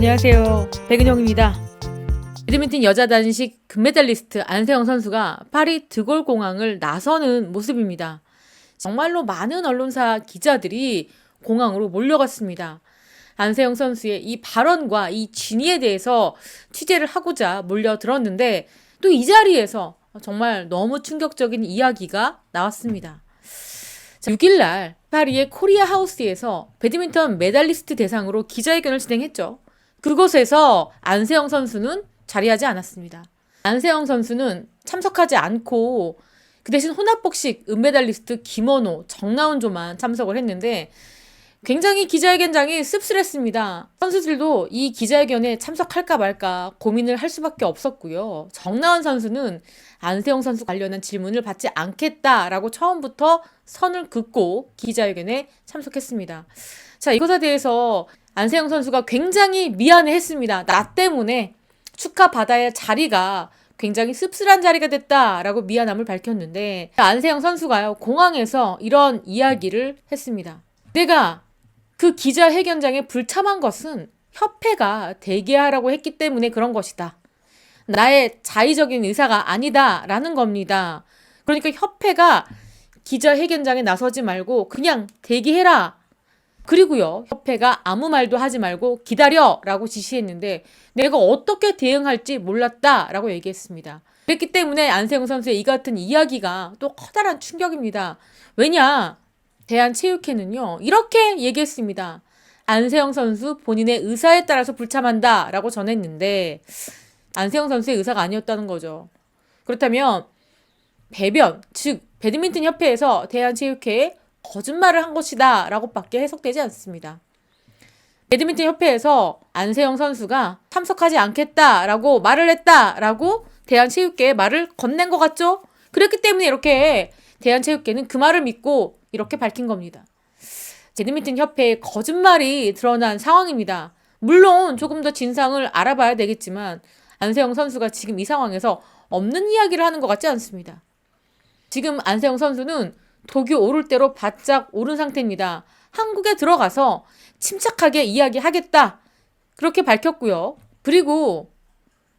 안녕하세요. 백은영입니다. 배드민턴 여자 단식 금메달리스트 안세영 선수가 파리 드골공항을 나서는 모습입니다. 정말로 많은 언론사 기자들이 공항으로 몰려갔습니다. 안세영 선수의 이 발언과 이 진위에 대해서 취재를 하고자 몰려들었는데 또 이 자리에서 정말 너무 충격적인 이야기가 나왔습니다. 6일날 파리의 코리아 하우스에서 배드민턴 메달리스트 대상으로 기자회견을 진행했죠. 그곳에서 안세영 선수는 자리하지 않았습니다. 안세영 선수는 참석하지 않고 그 대신 혼합복식 은메달리스트 김원호, 정나운조만 참석을 했는데 굉장히 기자회견장이 씁쓸했습니다. 선수들도 이 기자회견에 참석할까 말까 고민을 할 수밖에 없었고요. 정나운 선수는 안세영 선수 관련한 질문을 받지 않겠다라고 처음부터 선을 긋고 기자회견에 참석했습니다. 자, 이것에 대해서 안세영 선수가 굉장히 미안해했습니다. 나 때문에 축하받아야 할 자리가 굉장히 씁쓸한 자리가 됐다라고 미안함을 밝혔는데 안세영 선수가요, 공항에서 이런 이야기를 했습니다. 내가 그 기자회견장에 불참한 것은 협회가 대기하라고 했기 때문에 그런 것이다. 나의 자의적인 의사가 아니다라는 겁니다. 그러니까 협회가 기자회견장에 나서지 말고 그냥 대기해라. 그리고요, 협회가 아무 말도 하지 말고 기다려라고 지시했는데 내가 어떻게 대응할지 몰랐다라고 얘기했습니다. 그랬기 때문에 안세영 선수의 이 같은 이야기가 또 커다란 충격입니다. 왜냐? 대한체육회는요, 이렇게 얘기했습니다. 안세영 선수 본인의 의사에 따라서 불참한다 라고 전했는데 안세영 선수의 의사가 아니었다는 거죠. 그렇다면 배변, 즉 배드민턴 협회에서 대한체육회에 거짓말을 한 것이다 라고 밖에 해석되지 않습니다. 배드민턴 협회에서 안세영 선수가 참석하지 않겠다라고 말을 했다라고 대한체육회에 말을 건넨 것 같죠? 그렇기 때문에 이렇게 대한체육회는 그 말을 믿고 이렇게 밝힌 겁니다. 배드민턴 협회의 거짓말이 드러난 상황입니다. 물론 조금 더 진상을 알아봐야 되겠지만 안세영 선수가 지금 이 상황에서 없는 이야기를 하는 것 같지 않습니다. 지금 안세영 선수는 독이 오를 대로 바짝 오른 상태입니다. 한국에 들어가서 침착하게 이야기하겠다. 그렇게 밝혔고요. 그리고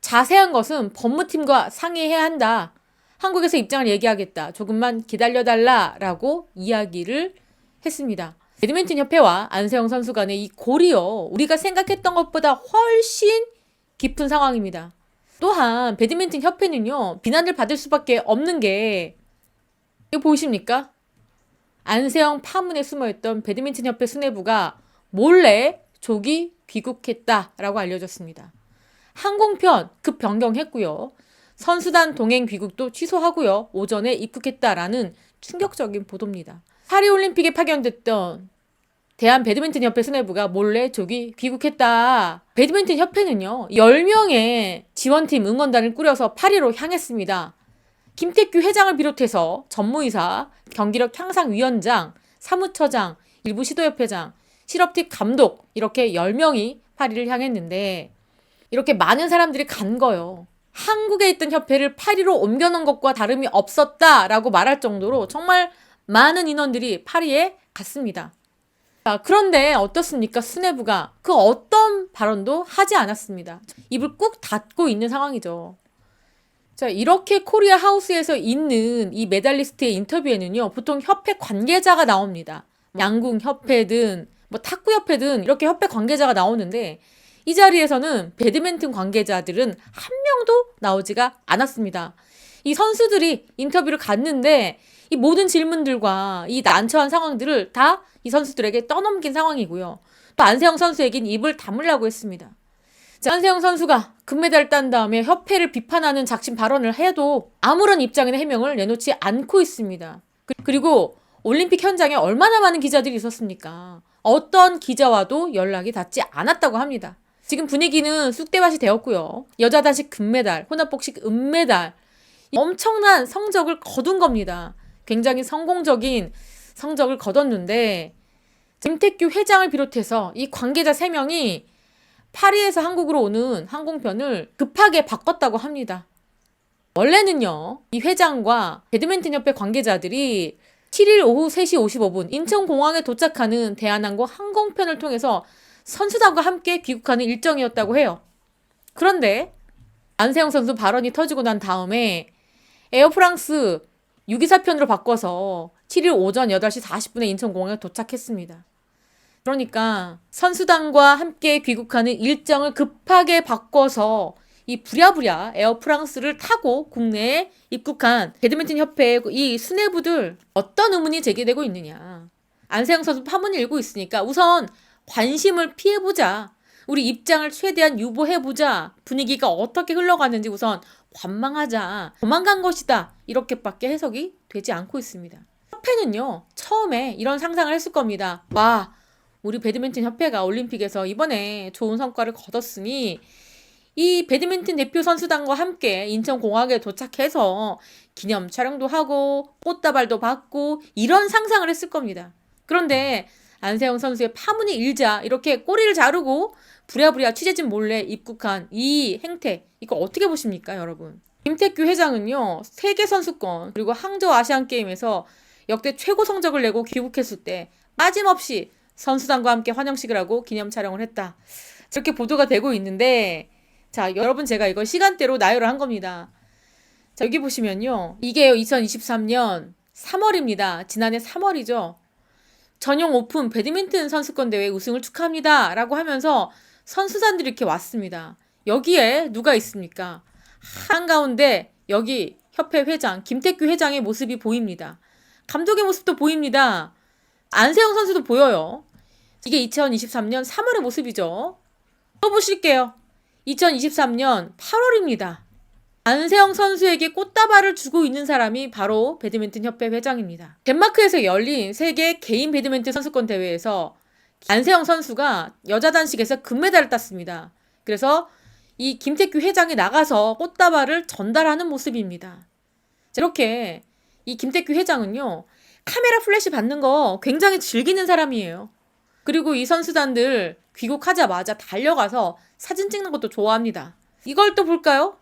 자세한 것은 법무팀과 상의해야 한다. 한국에서 입장을 얘기하겠다. 조금만 기다려달라라고 이야기를 했습니다. 배드민턴 협회와 안세영 선수 간의 이 골이요, 우리가 생각했던 것보다 훨씬 깊은 상황입니다. 또한 배드민턴 협회는요, 비난을 받을 수밖에 없는 게 이거 보이십니까? 안세영 파문에 숨어있던 배드민턴 협회 수뇌부가 몰래 조기 귀국했다라고 알려졌습니다. 항공편 급 변경했고요. 선수단 동행 귀국도 취소하고요. 오전에 입국했다라는 충격적인 보도입니다. 파리올림픽에 파견됐던 대한배드민턴협회 수뇌부가 몰래 조기 귀국했다. 배드민턴 협회는요, 10명의 지원팀 응원단을 꾸려서 파리로 향했습니다. 김태규 회장을 비롯해서 전무이사, 경기력 향상위원장, 사무처장, 일부 시도협회장, 실업팀 감독 이렇게 10명이 파리를 향했는데 이렇게 많은 사람들이 간 거예요. 한국에 있던 협회를 파리로 옮겨놓은 것과 다름이 없었다라고 말할 정도로 정말 많은 인원들이 파리에 갔습니다. 자, 그런데 어떻습니까? 수뇌부가 그 어떤 발언도 하지 않았습니다. 입을 꾹 닫고 있는 상황이죠. 자, 이렇게 코리아 하우스에서 있는 이 메달리스트의 인터뷰에는요, 보통 협회 관계자가 나옵니다. 양궁 협회든 뭐 탁구 협회든 이렇게 협회 관계자가 나오는데 이 자리에서는 배드민턴 관계자들은 한 명도 나오지가 않았습니다. 이 선수들이 인터뷰를 갔는데 이 모든 질문들과 이 난처한 상황들을 다 이 선수들에게 떠넘긴 상황이고요. 또 안세영 선수에겐 입을 다물라고 했습니다. 자, 안세영 선수가 금메달을 딴 다음에 협회를 비판하는 작심 발언을 해도 아무런 입장이나 해명을 내놓지 않고 있습니다. 그리고 올림픽 현장에 얼마나 많은 기자들이 있었습니까? 어떤 기자와도 연락이 닿지 않았다고 합니다. 지금 분위기는 쑥대밭이 되었고요. 여자 단식 금메달, 혼합복식 은메달, 엄청난 성적을 거둔 겁니다. 굉장히 성공적인 성적을 거뒀는데 김태규 회장을 비롯해서 이 관계자 3명이 파리에서 한국으로 오는 항공편을 급하게 바꿨다고 합니다. 원래는요, 이 회장과 배드민턴협회 관계자들이 7일 오후 3시 55분 인천공항에 도착하는 대한항공 항공편을 통해서 선수단과 함께 귀국하는 일정이었다고 해요. 그런데 안세영 선수 발언이 터지고 난 다음에 에어프랑스 624편으로 바꿔서 7일 오전 8시 40분에 인천공항에 도착했습니다. 그러니까 선수단과 함께 귀국하는 일정을 급하게 바꿔서 이 부랴부랴 에어프랑스를 타고 국내에 입국한 배드민턴 협회의 이 수뇌부들 어떤 의문이 제기되고 있느냐. 안세영 선수 파문이 일고 있으니까 우선 관심을 피해보자. 우리 입장을 최대한 유보해보자. 분위기가 어떻게 흘러가는지 우선 관망하자. 도망간 것이다. 이렇게밖에 해석이 되지 않고 있습니다. 협회는요. 처음에 이런 상상을 했을 겁니다. 와, 우리 배드민턴 협회가 올림픽에서 이번에 좋은 성과를 거뒀으니 이 배드민턴 대표 선수단과 함께 인천공항에 도착해서 기념 촬영도 하고 꽃다발도 받고 이런 상상을 했을 겁니다. 그런데 안세영 선수의 파문이 일자 이렇게 꼬리를 자르고 부랴부랴 취재진 몰래 입국한 이 행태, 이거 어떻게 보십니까, 여러분? 김태규 회장은요, 세계선수권 그리고 항저우 아시안게임에서 역대 최고 성적을 내고 귀국했을 때 빠짐없이 선수단과 함께 환영식을 하고 기념 촬영을 했다. 이렇게 보도가 되고 있는데, 자, 여러분 제가 이거 시간대로 나열을 한 겁니다. 자, 여기 보시면요, 이게 2023년 3월입니다. 지난해 3월이죠. 전용 오픈 배드민턴 선수권 대회 우승을 축하합니다. 라고 하면서 선수단들이 이렇게 왔습니다. 여기에 누가 있습니까? 한가운데 여기 협회 회장 김태규 회장의 모습이 보입니다. 감독의 모습도 보입니다. 안세영 선수도 보여요. 이게 2023년 3월의 모습이죠. 또 보실게요. 2023년 8월입니다. 안세영 선수에게 꽃다발을 주고 있는 사람이 바로 배드민턴 협회 회장입니다. 덴마크에서 열린 세계 개인 배드민턴 선수권 대회에서 안세영 선수가 여자 단식에서 금메달을 땄습니다. 그래서 이 김태규 회장이 나가서 꽃다발을 전달하는 모습입니다. 이렇게 이 김태규 회장은요, 카메라 플래시 받는 거 굉장히 즐기는 사람이에요. 그리고 이 선수단들 귀국하자마자 달려가서 사진 찍는 것도 좋아합니다. 이걸 또 볼까요?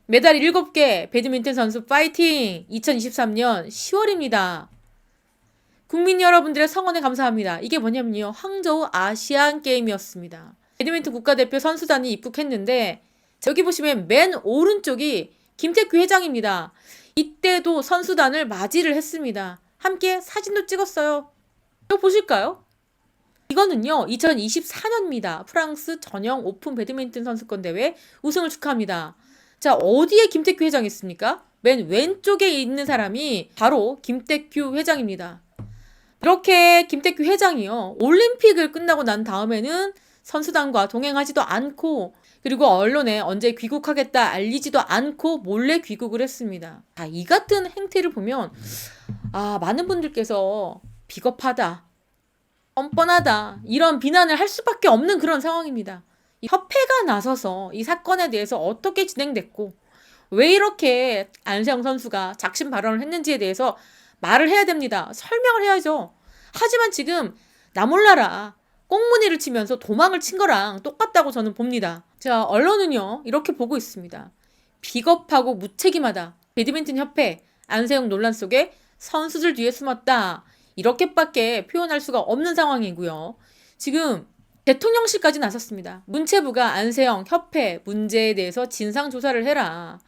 메달 7개 배드민턴 선수 파이팅! 2023년 10월입니다. 국민 여러분들의 성원에 감사합니다. 이게 뭐냐면요, 항저우 아시안 게임이었습니다. 배드민턴 국가대표 선수단이 입국했는데 여기 보시면 맨 오른쪽이 김태규 회장입니다. 이때도 선수단을 맞이를 했습니다. 함께 사진도 찍었어요. 이거 보실까요? 이거는요, 2024년입니다. 프랑스 전용 오픈 배드민턴 선수권 대회 우승을 축하합니다. 자, 어디에 김태규 회장이 있습니까? 맨 왼쪽에 있는 사람이 바로 김태규 회장입니다. 이렇게 김태규 회장이요, 올림픽을 끝나고 난 다음에는 선수단과 동행하지도 않고, 그리고 언론에 언제 귀국하겠다 알리지도 않고 몰래 귀국을 했습니다. 자, 이 같은 행태를 보면 많은 분들께서 비겁하다, 뻔뻔하다, 이런 비난을 할 수밖에 없는 그런 상황입니다. 이 협회가 나서서 이 사건에 대해서 어떻게 진행됐고 왜 이렇게 안세영 선수가 작심 발언을 했는지에 대해서 말을 해야 됩니다. 설명을 해야죠. 하지만 지금 나 몰라라 꽁무니를 치면서 도망을 친 거랑 똑같다고 저는 봅니다. 자, 언론은요, 이렇게 보고 있습니다. 비겁하고 무책임하다. 배드민턴 협회 안세영 논란 속에 선수들 뒤에 숨었다. 이렇게밖에 표현할 수가 없는 상황이고요. 지금 대통령실까지 나섰습니다. 문체부가 안세영 협회 문제에 대해서 진상조사를 해라.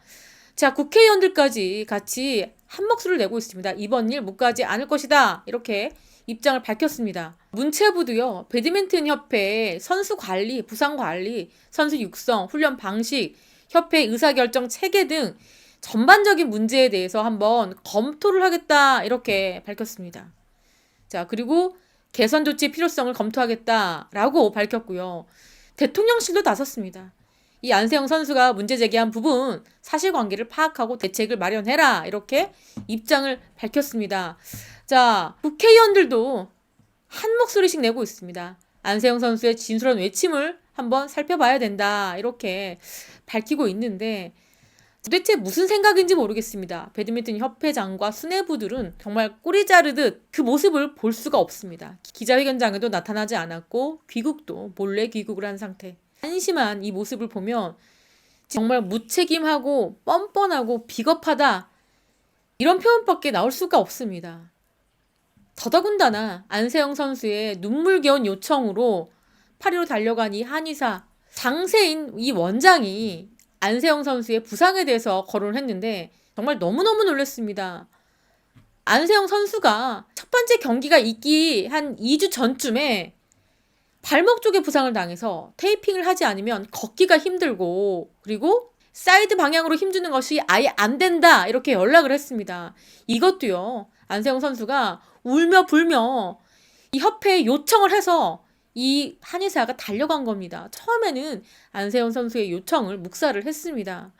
자, 국회의원들까지 같이 한 목소리를 내고 있습니다. 이번 일 묵과하지 않을 것이다. 이렇게 입장을 밝혔습니다. 문체부도요, 배드민턴 협회 선수 관리, 부상 관리, 선수 육성, 훈련 방식, 협회 의사결정 체계 등 전반적인 문제에 대해서 한번 검토를 하겠다. 이렇게 밝혔습니다. 자, 그리고 개선 조치의 필요성을 검토하겠다라고 밝혔고요. 대통령실도 나섰습니다. 이 안세영 선수가 문제 제기한 부분 사실관계를 파악하고 대책을 마련해라. 이렇게 입장을 밝혔습니다. 자, 국회의원들도 한 목소리씩 내고 있습니다. 안세영 선수의 진솔한 외침을 한번 살펴봐야 된다. 이렇게 밝히고 있는데 도대체 무슨 생각인지 모르겠습니다. 배드민턴 협회장과 수뇌부들은 정말 꼬리 자르듯 그 모습을 볼 수가 없습니다. 기자회견장에도 나타나지 않았고 귀국도 몰래 귀국을 한 상태. 한심한 이 모습을 보면 정말 무책임하고 뻔뻔하고 비겁하다, 이런 표현밖에 나올 수가 없습니다. 더더군다나 안세영 선수의 눈물겨운 요청으로 파리로 달려간 이 한의사 장세인 이 원장이 안세영 선수의 부상에 대해서 거론을 했는데 정말 너무너무 놀랐습니다. 안세영 선수가 첫 번째 경기가 있기 한 2주 전쯤에 발목 쪽에 부상을 당해서 테이핑을 하지 않으면 걷기가 힘들고 그리고 사이드 방향으로 힘주는 것이 아예 안 된다 이렇게 연락을 했습니다. 이것도요. 안세영 선수가 울며 불며 이 협회에 요청을 해서 이 한의사가 달려간 겁니다. 처음에는 안세영 선수의 요청을 묵살을 했습니다.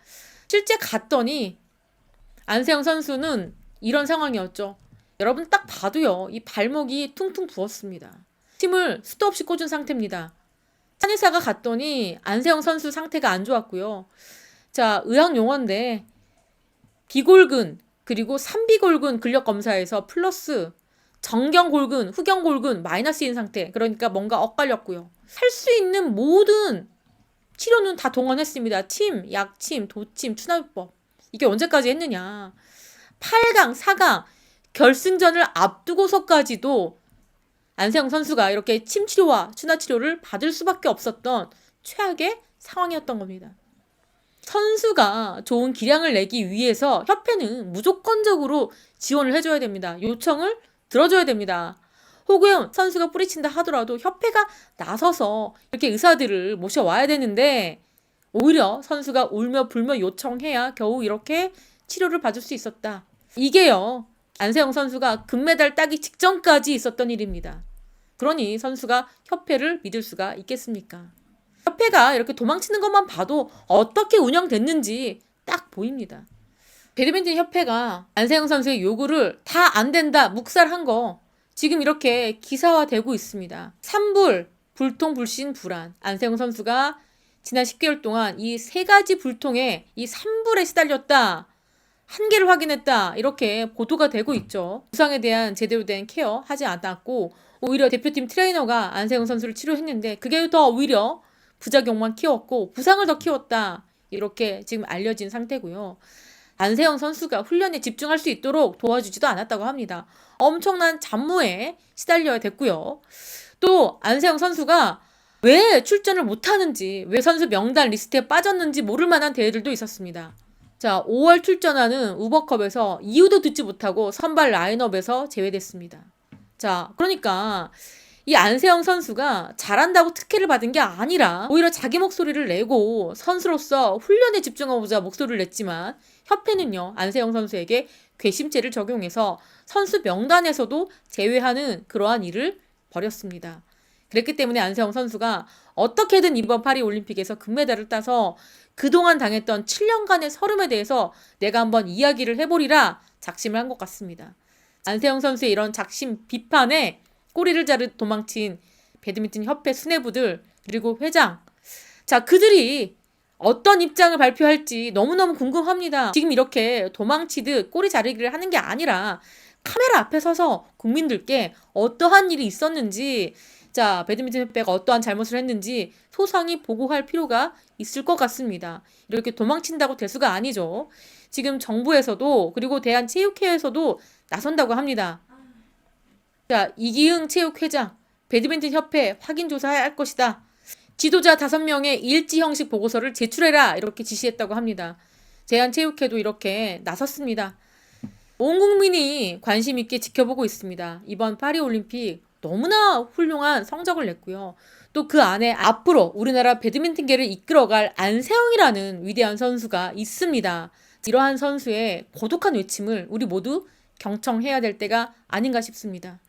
실제 갔더니 안세영 선수는 이런 상황이었죠. 여러분 딱 봐도요. 이 발목이 퉁퉁 부었습니다. 힘을 수도 없이 꽂은 상태입니다. 한의사가 갔더니 안세영 선수 상태가 안 좋았고요. 자, 의학 용어인데 비골근 그리고 삼비골근 근력 검사에서 플러스 정경골근, 후경골근 마이너스인 상태. 그러니까 뭔가 엇갈렸고요. 할 수 있는 모든 치료는 다 동원했습니다. 침, 약침, 도침, 추나요법. 이게 언제까지 했느냐. 8강, 4강 결승전을 앞두고서까지도 안세영 선수가 이렇게 침 치료와 추나 치료를 받을 수밖에 없었던 최악의 상황이었던 겁니다. 선수가 좋은 기량을 내기 위해서 협회는 무조건적으로 지원을 해줘야 됩니다. 요청을 들어줘야 됩니다. 혹은 선수가 뿌리친다 하더라도 협회가 나서서 이렇게 의사들을 모셔와야 되는데 오히려 선수가 울며 불며 요청해야 겨우 이렇게 치료를 받을 수 있었다. 이게요. 안세영 선수가 금메달 따기 직전까지 있었던 일입니다. 그러니 선수가 협회를 믿을 수가 있겠습니까? 협회가 이렇게 도망치는 것만 봐도 어떻게 운영됐는지 딱 보입니다. 배드민턴 협회가 안세영 선수의 요구를 다 안 된다 묵살한 거 지금 이렇게 기사화되고 있습니다. 산불, 불통, 불신, 불안. 안세영 선수가 지난 10개월 동안 이 세 가지 불통에 이 산불에 시달렸다. 한계를 확인했다. 이렇게 보도가 되고 있죠. 부상에 대한 제대로 된 케어 하지 않았고 오히려 대표팀 트레이너가 안세영 선수를 치료했는데 그게 더 오히려 부작용만 키웠고 부상을 더 키웠다. 이렇게 지금 알려진 상태고요. 안세영 선수가 훈련에 집중할 수 있도록 도와주지도 않았다고 합니다. 엄청난 잡무에 시달려야 됐고요. 또 안세영 선수가 왜 출전을 못하는지 왜 선수 명단 리스트에 빠졌는지 모를 만한 대회들도 있었습니다. 자, 5월 출전하는 우버컵에서 이유도 듣지 못하고 선발 라인업에서 제외됐습니다. 자, 그러니까 이 안세영 선수가 잘한다고 특혜를 받은 게 아니라 오히려 자기 목소리를 내고 선수로서 훈련에 집중하고자 목소리를 냈지만 협회는요 안세영 선수에게 괘씸죄를 적용해서 선수 명단에서도 제외하는 그러한 일을 벌였습니다. 그랬기 때문에 안세영 선수가 어떻게든 이번 파리올림픽에서 금메달을 따서 그동안 당했던 7년간의 서름에 대해서 내가 한번 이야기를 해보리라 작심을 한 것 같습니다. 안세영 선수의 이런 작심 비판에 꼬리를 자르 도망친 배드민턴 협회 수뇌부들 그리고 회장 자 그들이 어떤 입장을 발표할지 너무너무 궁금합니다. 지금 이렇게 도망치듯 꼬리 자르기를 하는 게 아니라 카메라 앞에 서서 국민들께 어떠한 일이 있었는지 자 배드민턴 협회가 어떠한 잘못을 했는지 소상히 보고할 필요가 있을 것 같습니다. 이렇게 도망친다고 될 수가 아니죠. 지금 정부에서도 그리고 대한체육회에서도 나선다고 합니다. 자, 이기흥 체육회장, 배드민턴 협회 확인 조사할 것이다. 지도자 5명의 일지 형식 보고서를 제출해라. 이렇게 지시했다고 합니다. 대한체육회도 이렇게 나섰습니다. 온 국민이 관심 있게 지켜보고 있습니다. 이번 파리올림픽 너무나 훌륭한 성적을 냈고요. 또 그 안에 앞으로 우리나라 배드민턴계를 이끌어갈 안세영이라는 위대한 선수가 있습니다. 이러한 선수의 고독한 외침을 우리 모두 경청해야 될 때가 아닌가 싶습니다.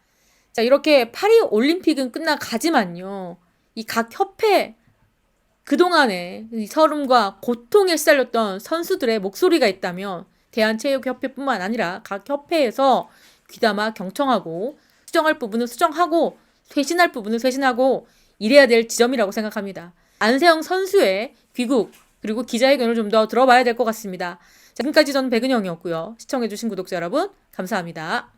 자, 이렇게 파리올림픽은 끝나가지만요. 이 각 협회 그동안에 이 서름과 고통에 시달렸던 선수들의 목소리가 있다면 대한체육협회뿐만 아니라 각 협회에서 귀담아 경청하고 수정할 부분은 수정하고 쇄신할 부분은 쇄신하고 이래야 될 지점이라고 생각합니다. 안세영 선수의 귀국 그리고 기자회견을 좀 더 들어봐야 될 것 같습니다. 지금까지 저는 백은영이었고요. 시청해주신 구독자 여러분 감사합니다.